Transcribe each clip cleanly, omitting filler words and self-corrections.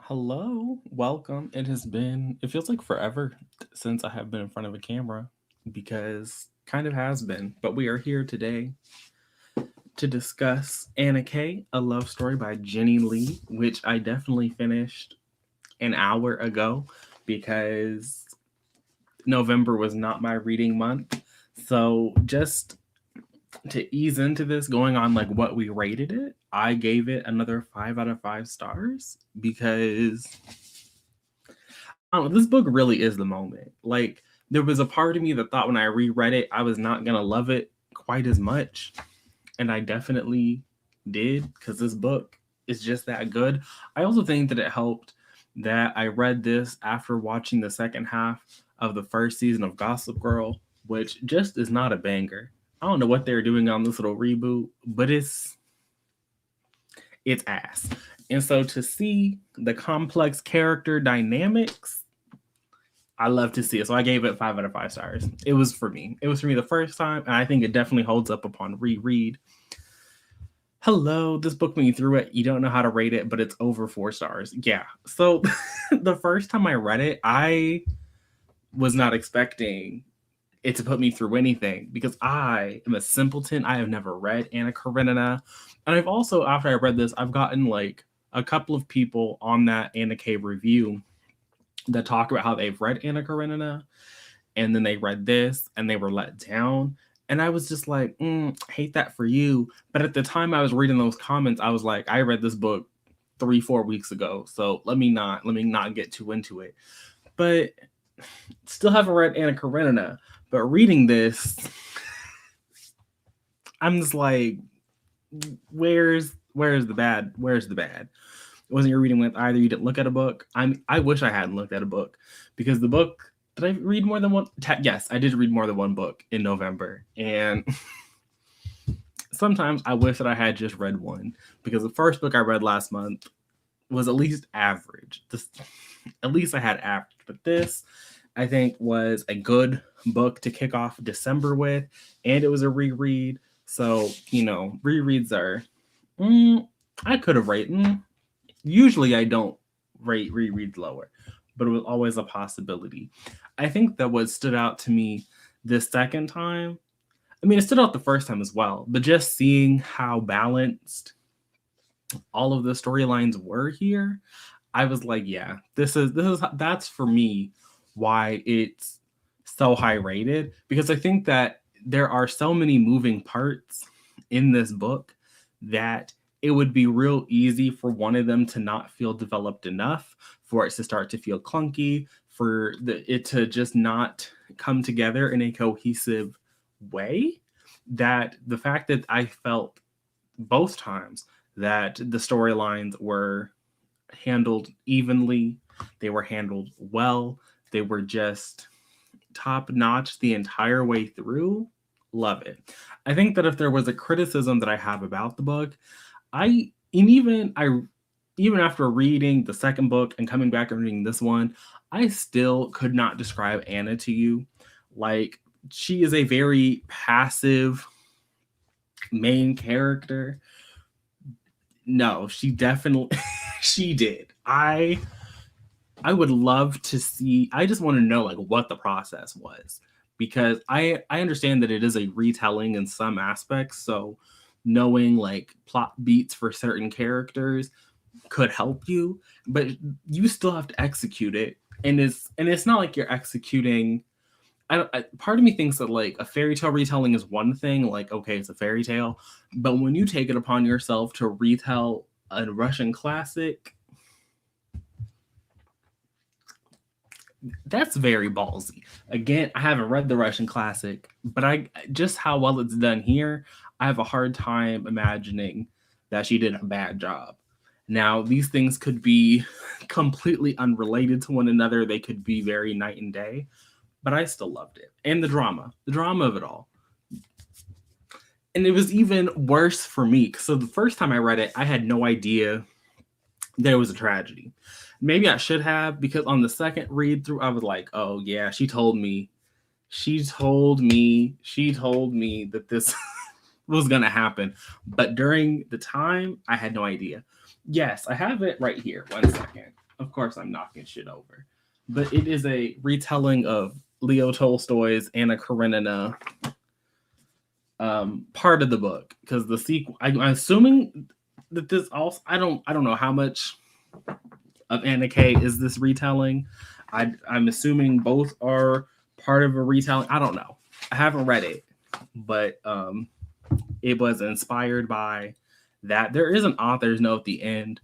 Hello, welcome. It feels like forever since I have been in front of a camera because kind of has been, but we are here today to discuss Anna Kay, a love story by Jenny Lee, which I definitely finished an hour ago because November was not my reading month. So just to ease into this, going on like what we rated it, I gave it another 5 out of 5 stars because I don't know, this book really is the moment. Like, there was a part of me that thought when I reread it, I was not gonna love it quite as much, and I definitely did because this book is just that good. I also think that it helped that I read this after watching the second half of the first season of Gossip Girl, which just is not a banger. I don't know what they're doing on this little reboot, but it's ass. And so to see the complex character dynamics, I love to see it. So I gave it 5 out of 5 stars. It was for me. It was for me the first time, and I think it definitely holds up upon reread. Hello, this book when you threw it, you don't know how to rate it, but it's over 4 stars. Yeah. So the first time I read it, I was not expecting it to put me through anything because I am a simpleton. I have never read Anna Karenina. And I've also, after I read this, I've gotten like a couple of people on that Anna K review that talk about how they've read Anna Karenina and then they read this and they were let down. And I was just like, hate that for you. But at the time I was reading those comments, I was like, I read this book 3-4 weeks ago. So let me not get too into it. But still haven't read Anna Karenina. But reading this, I'm just like, where's the bad? Where's the bad? It wasn't your reading with either. You didn't look at a book. I wish I hadn't looked at a book because the book. Did I read more than one? Yes, I did read more than one book in November, and sometimes I wish that I had just read one because the first book I read last month was at least average. At least I had average, but this I think was a good book to kick off December with, and it was a reread. So rereads are. I could have rated. Usually I don't rate rereads lower, but it was always a possibility. I think that what stood out to me this second time, I mean, it stood out the first time as well, but just seeing how balanced all of the storylines were here, I was like, yeah, that's for me why it's so high rated because I think that there are so many moving parts in this book that it would be real easy for one of them to not feel developed enough, for it to start to feel clunky, for it to just not come together in a cohesive way. That the fact that I felt both times that the storylines were handled evenly, they were handled well, they were just top notch the entire way through. Love it. I think that if there was a criticism that I have about the book, even after reading the second book and coming back and reading this one, I still could not describe Anna to you. Like, she is a very passive main character. No, she definitely she did. I would love to see. I just want to know like what the process was because I understand that it is a retelling in some aspects, so knowing like plot beats for certain characters could help you, but you still have to execute it. And it's not like you're executing. Part of me thinks that like a fairy tale retelling is one thing, like okay, it's a fairy tale, but when you take it upon yourself to retell a Russian classic, that's very ballsy. Again, I haven't read the Russian classic, but I just how well it's done here, I have a hard time imagining that she did a bad job. Now, these things could be completely unrelated to one another. They could be very night and day, but I still loved it. And the drama of it all. And it was even worse for me. So the first time I read it, I had no idea there was a tragedy. Maybe I should have, because on the second read through, I was like, oh yeah, she told me that this was gonna happen. But during the time, I had no idea. Yes, I have it right here. 1 second. Of course, I'm knocking shit over. But it is a retelling of Leo Tolstoy's Anna Karenina part of the book, because the sequel, I'm assuming that this also, I don't know how much of Anna K is this retelling. I'm assuming both are part of a retelling. I don't know. I haven't read it, but it was inspired by that. There is an author's note at the end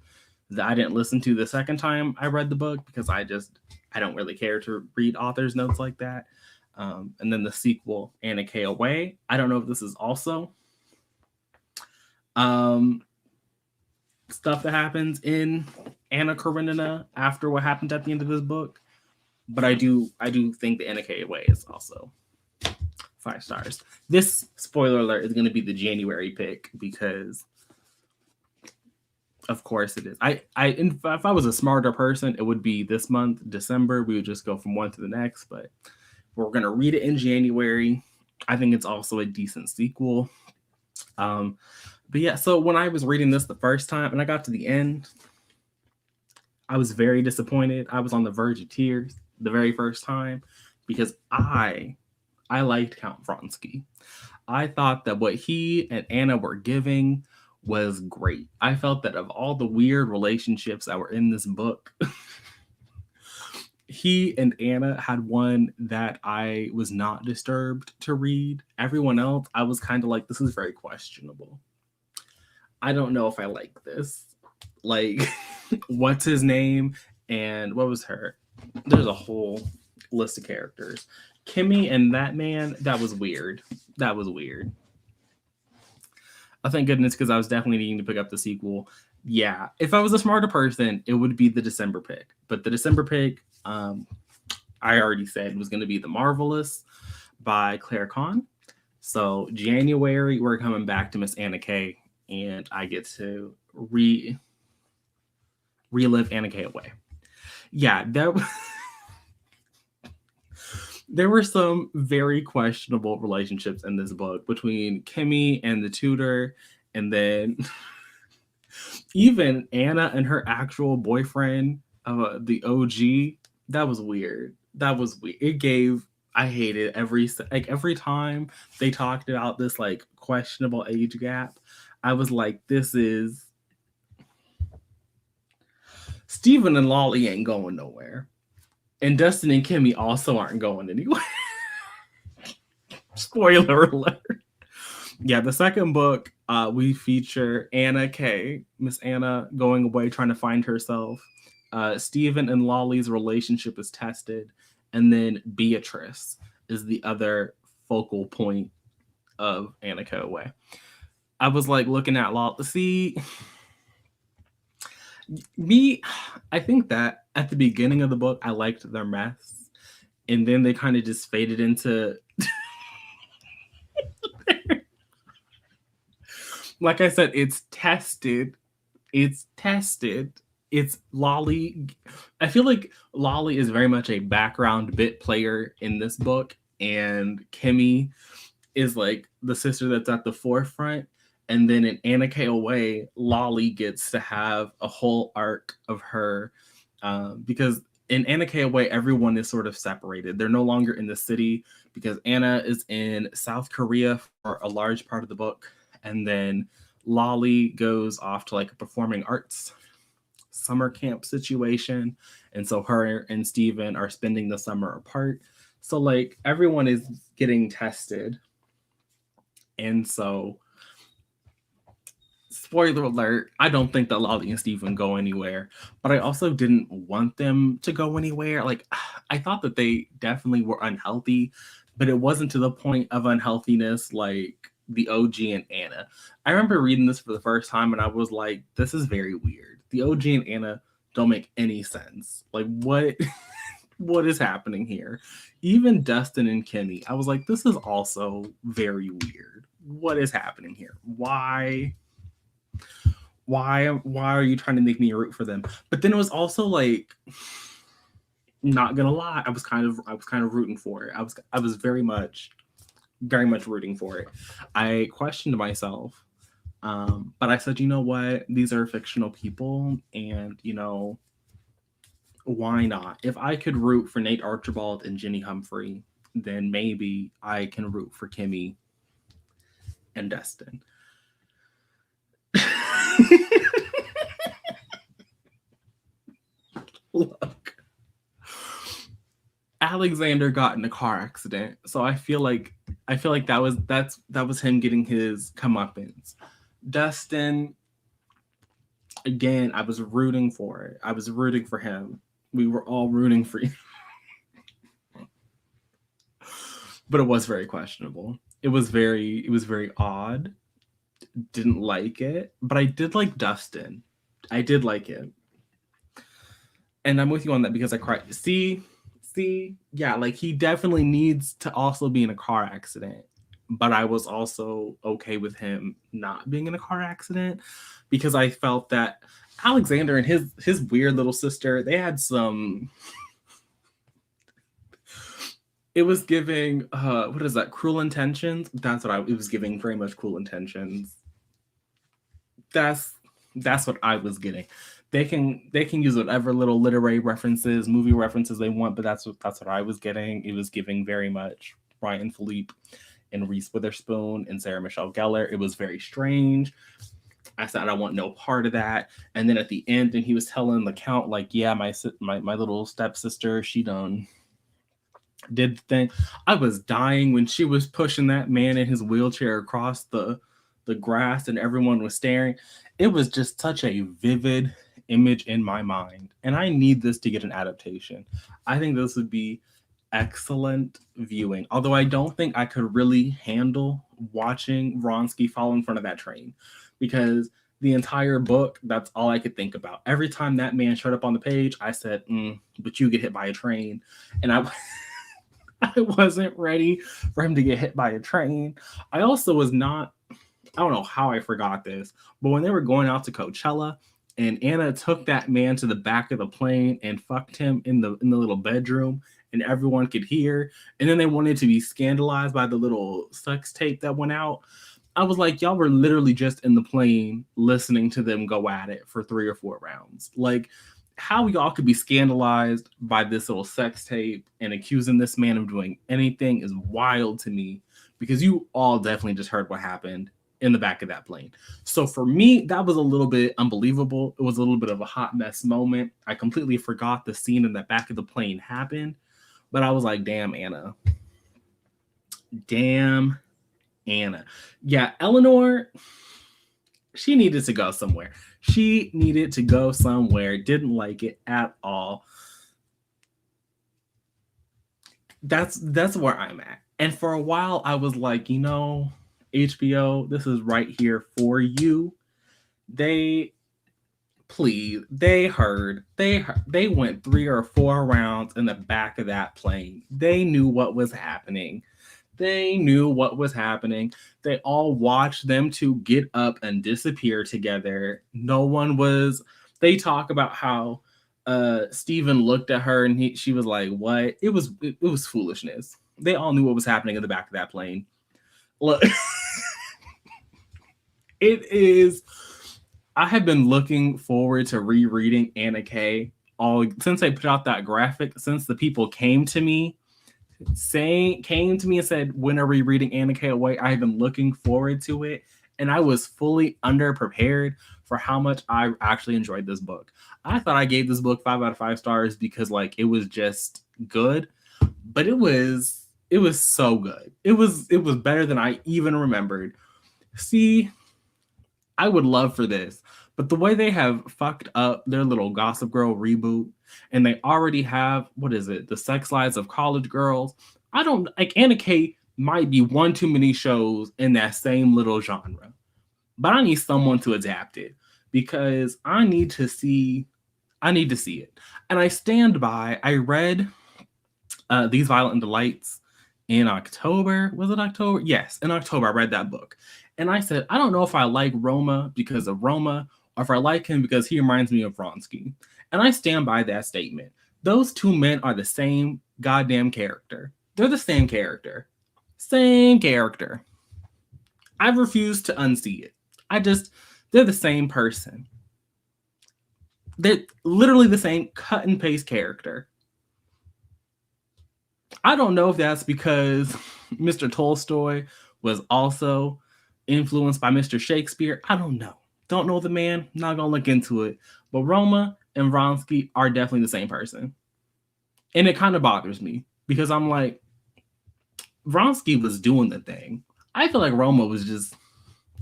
that I didn't listen to the second time I read the book, because I don't really care to read author's notes like that. And then the sequel, Anna K Away. I don't know if this is also um, stuff that happens in Anna Karenina after what happened at the end of this book, but I do think the Anna K Away is also 5 stars. This, spoiler alert, is going to be the January pick, because of course it is. If I was a smarter person, it would be this month, December. We would just go from one to the next, but we're going to read it in January. I think it's also a decent sequel. But yeah, so when I was reading this the first time and I got to the end, I was very disappointed. I was on the verge of tears the very first time, because I liked Count Vronsky. I thought that what he and Anna were giving was great. I felt that of all the weird relationships that were in this book, he and Anna had one that I was not disturbed to read. Everyone else, I was kind of like, this is very questionable. I don't know if I like this. Like, what's his name? And what was her? There's a whole list of characters. Kimmy and that man, that was weird. That was weird. Thank goodness, because I was definitely needing to pick up the sequel. Yeah, if I was a smarter person, it would be the December pick. But the December pick, I already said, was going to be The Marvelous by Claire Kahn. So January, we're coming back to Miss Anna K, and I get to relive Anna K Away. Yeah, there were some very questionable relationships in this book between Kimmy and the tutor, and then even Anna and her actual boyfriend, the OG. That was weird. That was weird. I hated every time they talked about this like questionable age gap. I was like, this is Steven and Lolly ain't going nowhere. And Dustin and Kimmy also aren't going anywhere. Spoiler alert. Yeah, the second book, we feature Anna K, Miss Anna, going away trying to find herself. Stephen and Lolly's relationship is tested. And then Beatrice is the other focal point of Anna K Away. I was like looking at Lolly. See, I think that at the beginning of the book, I liked their mess. And then they kind of just faded into... like I said, it's tested. It's Lolly. I feel like Lolly is very much a background bit player in this book. And Kimmy is like the sister that's at the forefront. And then in Anna K Away, Lolly gets to have a whole arc of her, because in Anna K Away, everyone is sort of separated. They're no longer in the city because Anna is in South Korea for a large part of the book. And then Lolly goes off to like a performing arts summer camp situation. And so her and Steven are spending the summer apart. So like everyone is getting tested. And so, spoiler alert, I don't think that Lolly and Steven go anywhere, but I also didn't want them to go anywhere. Like, I thought that they definitely were unhealthy, but it wasn't to the point of unhealthiness like the OG and Anna. I remember reading this for the first time and I was like, this is very weird. The OG and Anna don't make any sense. Like, what what is happening here? Even Dustin and Kimmy, I was like, this is also very weird. What is happening here? Why are you trying to make me root for them? But then it was also like, not gonna lie, I was kind of rooting for it. I was very much rooting for it. I questioned myself, but I said, you know what? These are fictional people, and why not? If I could root for Nate Archibald and Jenny Humphrey, then maybe I can root for Kimmy and Destin. Look, Alexander got in a car accident, so I feel like that was him getting his comeuppance. Dustin, again, I was rooting for it. I was rooting for him. We were all rooting for you. But it was very questionable. It was very odd. Didn't like it, but I did like Dustin. I did like it. And I'm with you on that because I cried. See, yeah, like he definitely needs to also be in a car accident. But I was also okay with him not being in a car accident because I felt that Alexander and his weird little sister, they had some. It was giving what is that? Cruel Intentions. That's what it was giving. Very much Cruel Intentions. That's what I was getting. They can use whatever little literary references, movie references they want, but that's what I was getting. It was giving very much Ryan Philippe and Reese Witherspoon and Sarah Michelle Gellar. It was very strange. I said I want no part of that. And then at the end, and he was telling the count like, yeah, my little stepsister, she done did the thing. I was dying when she was pushing that man in his wheelchair across the grass and everyone was staring. It was just such a vivid image in my mind. And I need this to get an adaptation. I think this would be excellent viewing. Although I don't think I could really handle watching Vronsky fall in front of that train because the entire book, that's all I could think about. Every time that man showed up on the page, I said, but you get hit by a train. And I wasn't ready for him to get hit by a train. I also was not, I don't know how I forgot this, but when they were going out to Coachella and Anna took that man to the back of the plane and fucked him in the little bedroom and everyone could hear, and then they wanted to be scandalized by the little sex tape that went out. I was like, y'all were literally just in the plane listening to them go at it for 3 or 4 rounds. Like, how y'all could be scandalized by this little sex tape and accusing this man of doing anything is wild to me because you all definitely just heard what happened in the back of that plane. So for me, that was a little bit unbelievable. It was a little bit of a hot mess moment. I completely forgot the scene in the back of the plane happened, but I was like, damn, Anna. Damn, Anna. Yeah, Eleanor, she needed to go somewhere. She needed to go somewhere. Didn't like it at all. That's where I'm at. And for a while, I was like, HBO, this is right here for you. They heard. They went 3 or 4 rounds in the back of that plane. They knew what was happening. They all watched them two get up and disappear together. They talk about how Steven looked at her and she was like, what? It was foolishness. They all knew what was happening in the back of that plane. Look, it is. I have been looking forward to rereading Anna Kay since they put out that graphic, since the people came to me and said, when are we reading Anna Kay Away? I have been looking forward to it, and I was fully underprepared for how much I actually enjoyed this book. I thought I gave this book 5 out of 5 stars because it was just good, but it was so good. It was better than I even remembered. See, I would love for this, but the way they have fucked up their little Gossip Girl reboot, and they already have, what is it, the Sex Lives of College Girls. I don't, Anna Kay might be one too many shows in that same little genre, but I need someone to adapt it because I need to see it. And I stand by, I read These Violent Delights in October. Was it October? Yes, in October I read that book. And I said, I don't know if I like Roma because of Roma or if I like him because he reminds me of Vronsky. And I stand by that statement. Those two men are the same goddamn character. They're the same character. Same character. I refuse to unsee it. They're the same person. They're literally the same cut and paste character. I don't know if that's because Mr. Tolstoy was also influenced by Mr. Shakespeare. I don't know. Don't know the man. Not gonna look into it. But Roma and Vronsky are definitely the same person. And it kind of bothers me because I'm like, Vronsky was doing the thing. I feel like Roma was just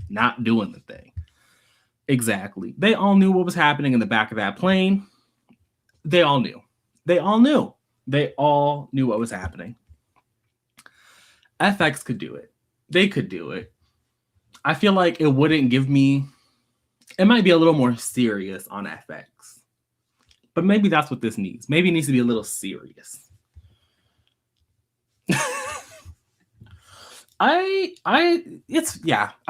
not doing the thing. Exactly. They all knew what was happening in the back of that plane. They all knew. They all knew. They all knew what was happening. FX could do it. They could do it. I feel like it wouldn't give me. It might be a little more serious on FX. But maybe that's what this needs. Maybe it needs to be a little serious. I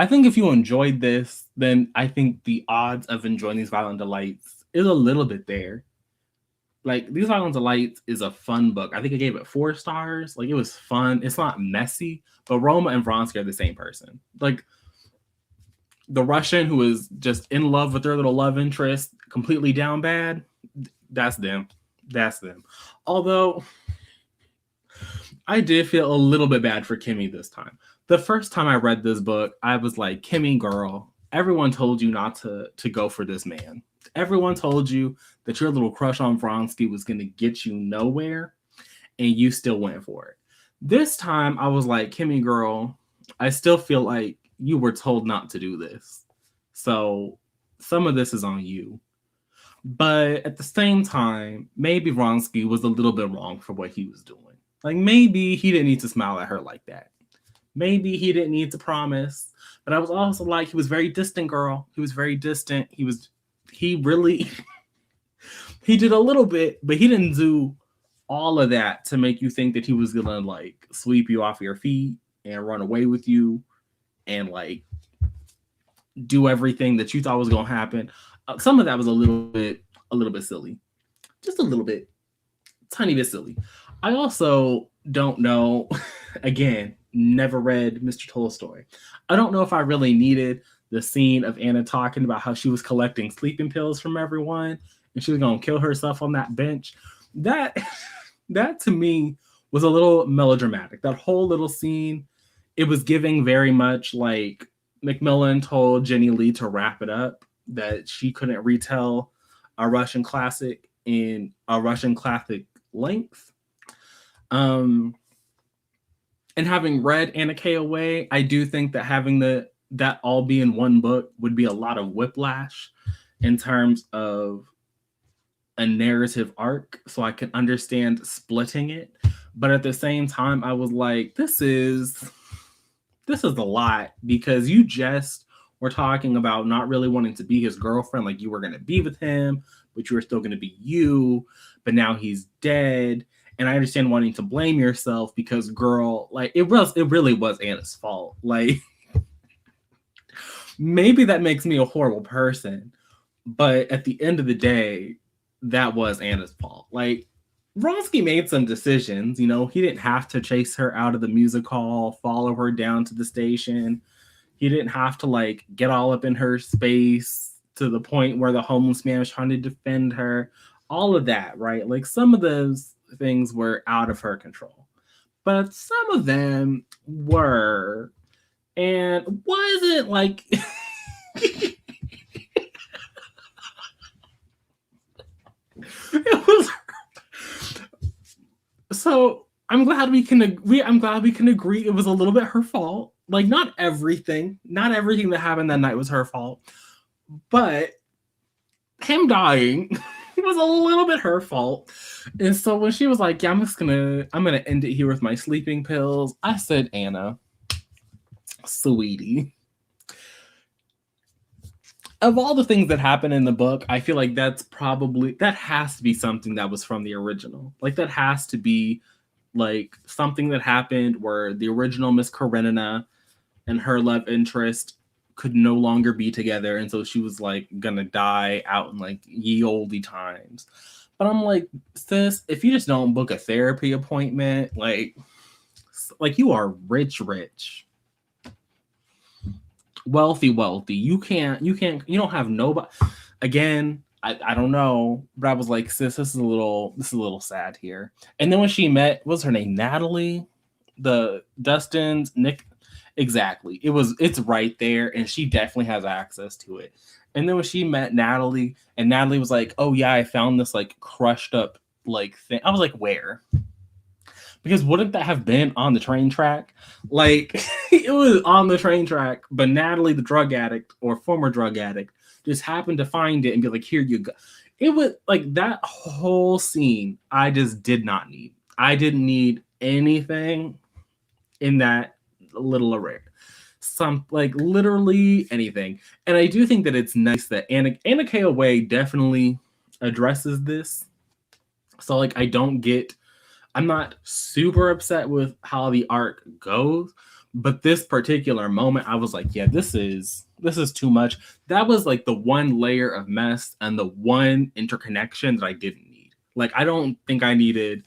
think if you enjoyed this, then I think the odds of enjoying these Violent Delights is a little bit there. Like, These Violent Delights is a fun book. I think I gave it 4 stars. Like, it was fun. It's not messy, but Roma and Vronsky are the same person. Like, the Russian who is just in love with their little love interest, completely down bad, that's them. That's them. Although I did feel a little bit bad for Kimmy this time. The first time I read this book, I was like, Kimmy, girl, everyone told you not to go for this man. Everyone told you that your little crush on Vronsky was going to get you nowhere, and you still went for it. This time, I was like, Kimmy, girl, I still feel like you were told not to do this. So some of this is on you. But at the same time, maybe Vronsky was a little bit wrong for what he was doing. Like, maybe he didn't need to smile at her like that. Maybe he didn't need to promise. But I was also like, he was very distant, girl. He was very distant. He really, he did a little bit, but he didn't do all of that to make you think that he was gonna like sweep you off your feet and run away with you and like do everything that you thought was gonna happen. Some of that was a little bit silly, just a little bit, tiny bit silly. I also don't know. Again, never read Mr. Tolstoy. I don't know if I really needed the scene of Anna talking about how she was collecting sleeping pills from everyone and she was gonna kill herself on that bench. That to me was a little melodramatic. That whole little scene, it was giving very much like Macmillan told Jenny Lee to wrap it up, that she couldn't retell a Russian classic in a Russian classic length. And having read Anna K. Away, I do think that having that all be in one book would be a lot of whiplash in terms of a narrative arc. So I can understand splitting it. But at the same time, I was like, this is a lot, because you just were talking about not really wanting to be his girlfriend. Like, you were going to be with him, but you were still going to be you. But now he's dead. And I understand wanting to blame yourself because, girl, like, it really was Anna's fault. Like, maybe that makes me a horrible person, but at the end of the day, that was Anna's fault. Like, Vronsky made some decisions. You know, he didn't have to chase her out of the music hall, follow her down to the station. He didn't have to like get all up in her space to the point where the homeless man was trying to defend her. All of that, right? Like, some of those things were out of her control, but some of them were, and wasn't like it was. So I'm glad we can agree it was a little bit her fault. Like, not everything that happened that night was her fault, but him dying was a little bit her fault. And so when she was like, yeah, I'm gonna end it here with my sleeping pills, I said, Anna, sweetie, of all the things that happen in the book, I feel like that has to be something that was from the original. Like, that has to be like something that happened where the original Miss Karenina and her love interest could no longer be together, and so she was like gonna die out in like ye olde times. But I'm like, sis, if you just don't book a therapy appointment, like you are rich, wealthy, you don't have nobody. Again, I don't know, but I was like, sis, this is a little sad here. And then when she met, what's her name, Natalie, the Dustin's Nick, exactly. It's right there, and she definitely has access to it. And then when she met Natalie, and Natalie was like, "Oh yeah, I found this like crushed up like thing." I was like, "Where?" Because wouldn't that have been on the train track? Like it was on the train track, but Natalie, the drug addict or former drug addict, just happened to find it and be like, "Here you go." It was like that whole scene. I just did not need. I didn't need anything in that little array. Some like literally anything. And I do think that it's nice that Anna K. Away definitely addresses this. So like I'm not super upset with how the arc goes, but this particular moment, I was like, yeah, this is too much. That was like the one layer of mess and the one interconnection that I didn't need. Like, I don't think I needed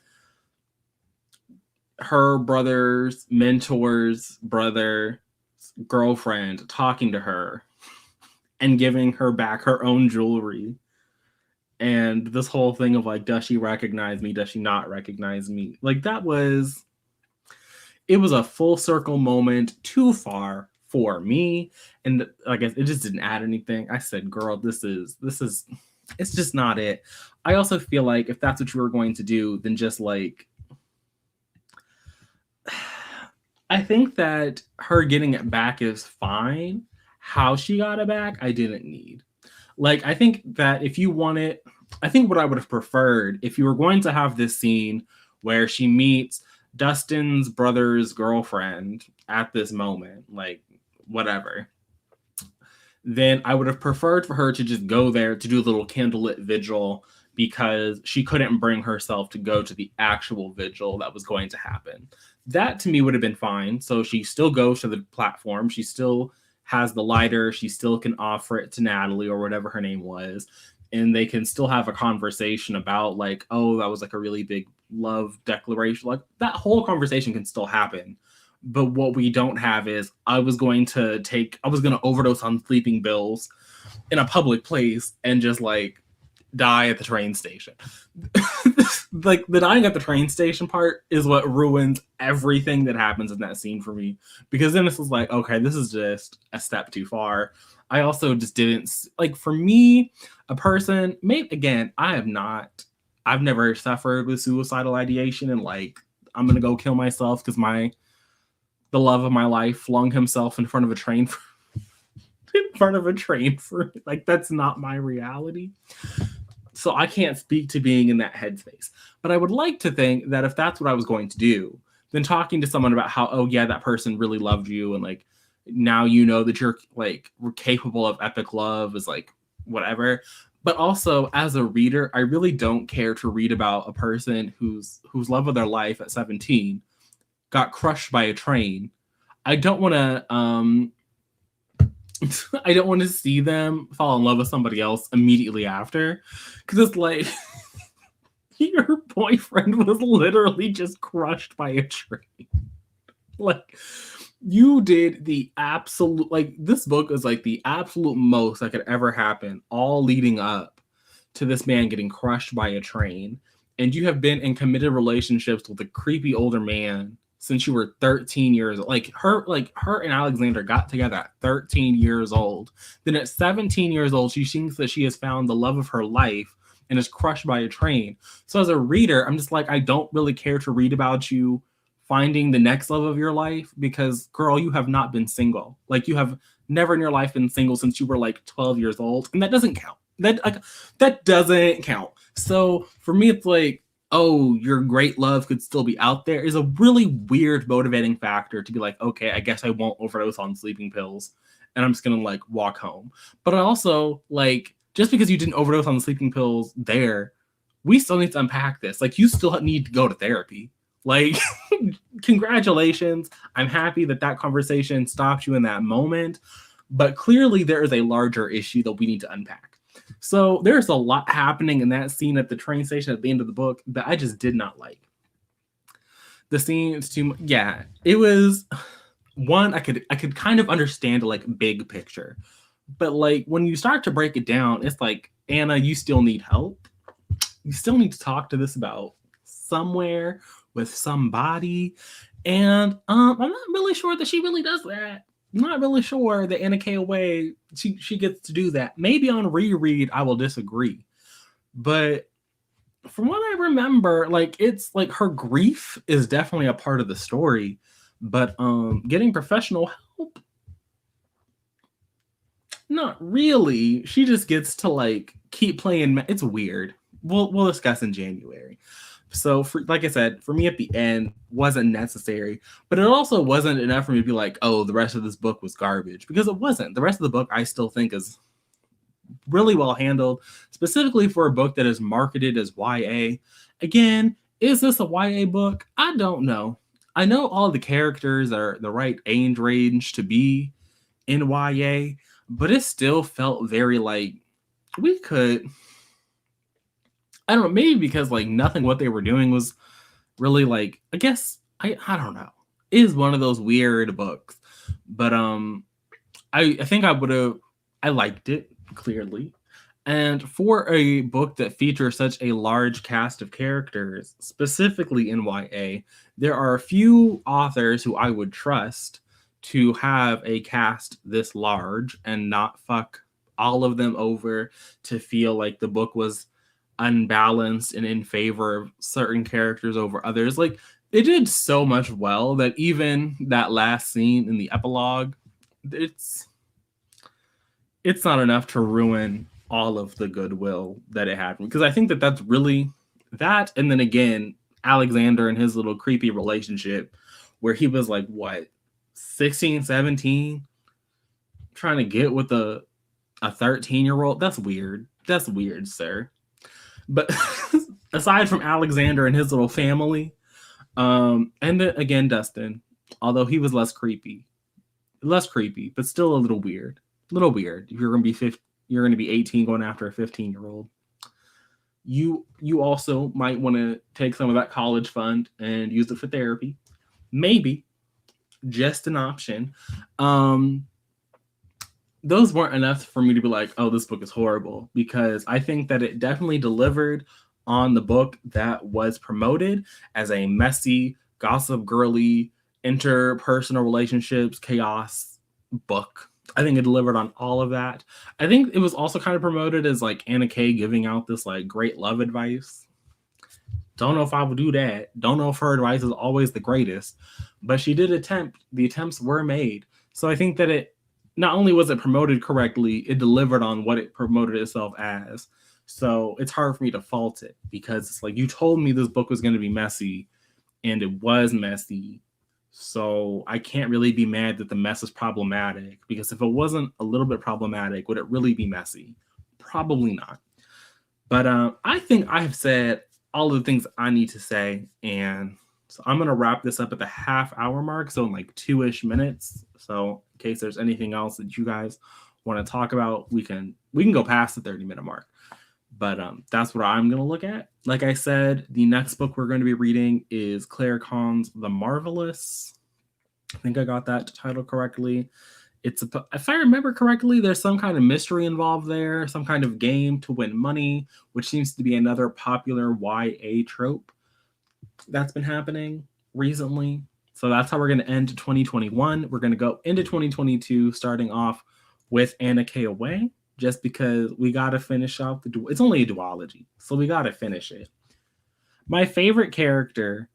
her brother's mentor's brother, girlfriend talking to her and giving her back her own jewelry. And this whole thing of like, does she recognize me? Does she not recognize me? Like it was a full circle moment, too far for me. And I guess it just didn't add anything. I said, girl, this is, it's just not it. I also feel like if that's what you were going to do, then just like, I think that her getting it back is fine. How she got it back, I didn't need. Like, I think that if you want it, I think what I would have preferred if you were going to have this scene where she meets Dustin's brother's girlfriend at this moment, like whatever, then I would have preferred for her to just go there to do a little candlelit vigil because she couldn't bring herself to go to the actual vigil that was going to happen. That to me would have been fine. So she still goes to the platform. She still has the lighter. She still can offer it to Natalie or whatever her name was. And they can still have a conversation about like, oh, that was like a really big love declaration. Like that whole conversation can still happen. But what we don't have is I was going to overdose on sleeping pills in a public place and just like die at the train station. Like the dying at the train station part is what ruins everything that happens in that scene for me. Because then this was like, okay, this is just a step too far. I also just didn't like, for me, a person, maybe again, I've never suffered with suicidal ideation and like, I'm going to go kill myself because the love of my life flung himself in front of a train for like, that's not my reality. So I can't speak to being in that headspace. But I would like to think that if that's what I was going to do, then talking to someone about how, oh yeah, that person really loved you and like now you know that you're like we're capable of epic love is like whatever. But also as a reader, I really don't care to read about a person whose love of their life at 17 got crushed by a train. I don't want to I don't want to see them fall in love with somebody else immediately after. Because it's like, your boyfriend was literally just crushed by a train. Like, you did the absolute, like, this book is like the absolute most that could ever happen, all leading up to this man getting crushed by a train. And you have been in committed relationships with a creepy older man since you were 13 years old. Like her and Alexander got together at 13 years old. Then at 17 years old, she thinks that she has found the love of her life and is crushed by a train. So as a reader, I'm just like, I don't really care to read about you finding the next love of your life because, girl, you have not been single. Like, you have never in your life been single since you were like 12 years old. And that doesn't count. That doesn't count. So for me, it's like, oh, your great love could still be out there is a really weird motivating factor to be like, okay, I guess I won't overdose on sleeping pills and I'm just going to like walk home. But also, like, just because you didn't overdose on the sleeping pills there, we still need to unpack this. Like, you still need to go to therapy. Like, congratulations. I'm happy that conversation stopped you in that moment. But clearly there is a larger issue that we need to unpack. So there's a lot happening in that scene at the train station at the end of the book that I just did not like. The scene is too much. Yeah, it was one I could kind of understand like big picture, But like when you start to break it down, it's like, Anna, you still need help. You still need to talk to this about somewhere with somebody. And I'm not really sure that she really does that. I'm not really sure that Anna K. Away she gets to do that. Maybe on reread I will disagree. But from what I remember, like it's like her grief is definitely a part of the story. But getting professional help, not really. She just gets to like keep playing. It's weird. We'll discuss in January. So, for, like I said, for me at the end wasn't necessary, but it also wasn't enough for me to be like, oh, the rest of this book was garbage, because it wasn't. The rest of the book I still think is really well handled, specifically for a book that is marketed as YA. Again, is this a YA book? I don't know. I know all the characters are the right age range to be in YA, but it still felt very like we could. I don't know, maybe because like nothing what they were doing was really like, I guess I don't know. It is one of those weird books. But I think I would have I liked it clearly. And for a book that features such a large cast of characters, specifically in YA, there are a few authors who I would trust to have a cast this large and not fuck all of them over to feel like the book was unbalanced and in favor of certain characters over others. Like it did so much well that even that last scene in the epilogue, it's it's not enough to ruin all of the goodwill that it had, because I think that that's really that. And then again, Alexander and his little creepy relationship where he was like what, 16, 17, trying to get with a 13-year-old. That's weird, sir. But aside from Alexander and his little family, and then again Dustin, although he was less creepy, but still a little weird. A little weird. If you're gonna be you're gonna be 18 going after a 15-year-old. You also might want to take some of that college fund and use it for therapy. Maybe. Just an option. Those weren't enough for me to be like, oh, this book is horrible, because I think that it definitely delivered on the book that was promoted as a messy, gossip girly, interpersonal relationships, chaos book. I think it delivered on all of that. I think it was also kind of promoted as like Anna Kay giving out this like great love advice. Don't know if I would do that. Don't know if her advice is always the greatest, but she did attempt. The attempts were made. So I think that it not only was it promoted correctly, it delivered on what it promoted itself as. So it's hard for me to fault it, because it's like, you told me this book was going to be messy, and it was messy. So I can't really be mad that the mess is problematic, because if it wasn't a little bit problematic, would it really be messy? Probably not. But I think I have said all the things I need to say, and so I'm gonna wrap this up at the half-hour mark, so in like 2-ish minutes. So in case there's anything else that you guys want to talk about, we can go past the 30-minute mark. But that's what I'm gonna look at. Like I said, the next book we're going to be reading is Claire Kahn's The Marvelous. I think I got that title correctly. If I remember correctly, there's some kind of mystery involved there, some kind of game to win money, which seems to be another popular YA trope that's been happening recently. So that's how we're going to end 2021. We're going to go into 2022, starting off with Anna K. Away, just because we got to finish off it's only a duology, so we got to finish it. My favorite character,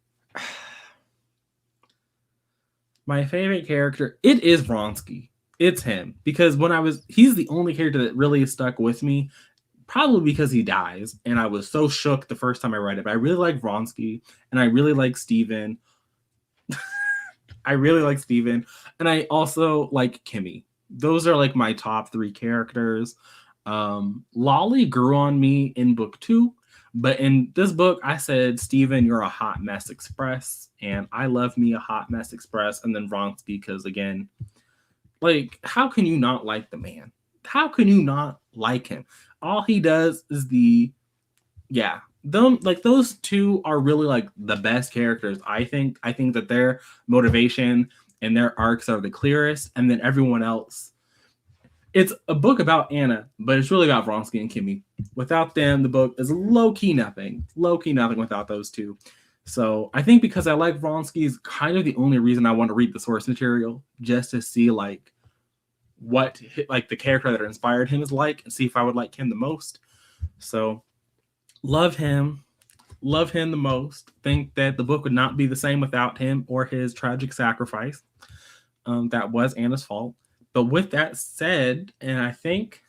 it is Vronsky. It's him, because he's the only character that really stuck with me, probably because he dies, and I was so shook the first time I read it. But I really like Vronsky, and I really like Steven. I really like Steven, and I also like Kimmy. Those are like my top 3 characters. Lolly grew on me in book 2, but in this book, I said, Steven, you're a hot mess express, and I love me a hot mess express, and then Vronsky, because again, like, how can you not like the man? How can you not like him? All he does is those two are really like the best characters. I think that their motivation and their arcs are the clearest, and then everyone else It's a book about Anna, but it's really about Vronsky and Kimmy. Without them, the book is low-key nothing. Low-key nothing without those two. So I think because I like Vronsky is kind of the only reason I want to read the source material, just to see like what like the character that inspired him is like, and see if I would like him the most. So love him the most. Think that the book would not be the same without him or his tragic sacrifice. That was Anna's fault. But with that said, and I think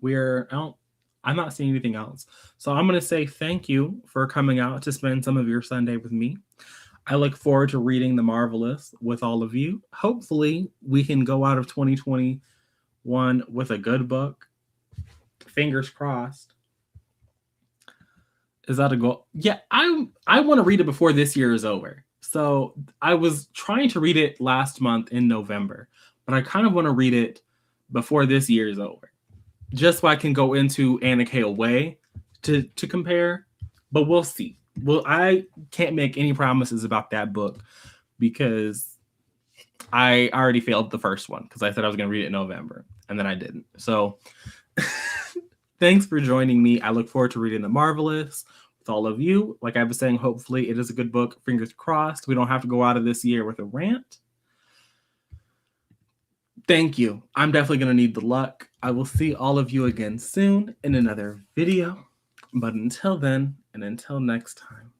I'm not seeing anything else. So I'm going to say thank you for coming out to spend some of your Sunday with me. I look forward to reading The Marvelous with all of you. Hopefully, we can go out of 2021 with a good book. Fingers crossed. Is that a goal? Yeah, I want to read it before this year is over. So I was trying to read it last month in November, but I kind of want to read it before this year is over, just so I can go into Anna K away to compare. But we'll see. Well, I can't make any promises about that book because I already failed the first one because I said I was going to read it in November, and then I didn't. So thanks for joining me. I look forward to reading The Marvelous with all of you. Like I was saying, hopefully it is a good book. Fingers crossed. We don't have to go out of this year with a rant. Thank you. I'm definitely going to need the luck. I will see all of you again soon in another video. But until then, and until next time,